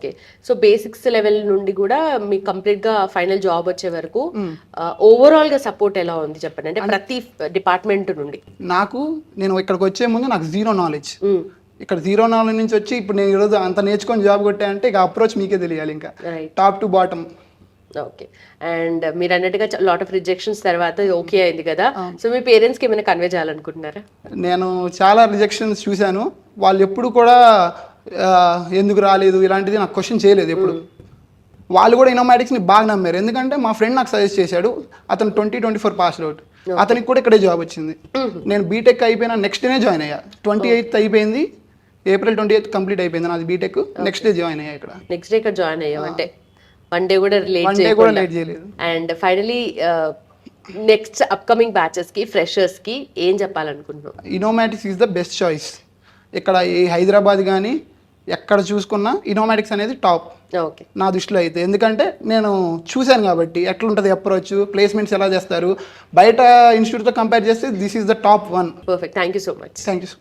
Okay. So basics level నుండి కూడా మీకు కంప్లీట్ గా ఫైనల్ జాబ్ వచ్చే వరకు ఓవరాల్ గా సపోర్ట్ ఎలా ఉంది చెప్పండి, అంటే ప్రతి డిపార్ట్మెంట్ నుండి. నేను ఇక్కడికి వచ్చే ముందు నాకు జీరో నాలెడ్జ్. ఇక్కడ జీరో నాలెడ్జ్ నుంచి వచ్చి ఇప్పుడు నేను ఈరోజు అంత నేర్చుకొని జాబ్ కొట్టా అంటే ఇక అప్రోచ్ మీకే తెలియాలి, ఇంకా top to bottom. Okay. And మీరు అన్నట్టుగా లాట్ ఆఫ్ రిజెక్షన్స్ తర్వాత ఓకే అయింది కదా, సో మీ పేరెంట్స్ కి ఏమైనా కన్వే చేయాలనుకుంటున్నారా? నేను చాలా రిజెక్షన్స్ చూశాను, వాళ్ళు ఎప్పుడు కూడా ఎందుకు రాలేదు ఇలాంటిది నాకు క్వశ్చన్ చేయలేదు ఎప్పుడు. వాళ్ళు కూడా ఇనోమాటిక్స్ని బాగా నమ్మారు, ఎందుకంటే మా ఫ్రెండ్ నాకు సజెస్ట్ చేశాడు. అతను 2024 పాస్ అవుట్, అతనికి కూడా ఇక్కడే జాబ్ వచ్చింది. నేను బీటెక్ అయిపోయినా నెక్స్ట్ డేనే జాయిన్ అయ్యా. 28th అయిపోయింది, April 28th కంప్లీట్ అయిపోయింది నాది బీటెక్. నెక్స్ట్ డే జాయిన్ అయ్యా ఇక్కడ. నెక్స్ట్ డే ఇక్కడ జాయిన్ అయ్యాం అంటే వన్ డే కూడా లేట్ చేయలేదు. And finally next upcoming batches కి ఫ్రెషర్స్ కి ఏం చెప్పాలనుకుంటున్నాం? Inomatics is the best choice. ఇక్కడ ఈ హైదరాబాద్ కానీ ఎక్కడ చూసుకున్నా ఇనోమాటిక్స్ అనేది టాప్ నా దృష్టిలో అయితే. ఎందుకంటే నేను చూశాను కాబట్టి ఎట్లుంటుంది అప్రోచ్, ప్లేస్మెంట్స్ ఎలా చేస్తారు, బయట ఇన్స్టిట్యూట్తో కంపేర్ చేస్తే this is the top 1. Perfect. Thank you so much. Thank you.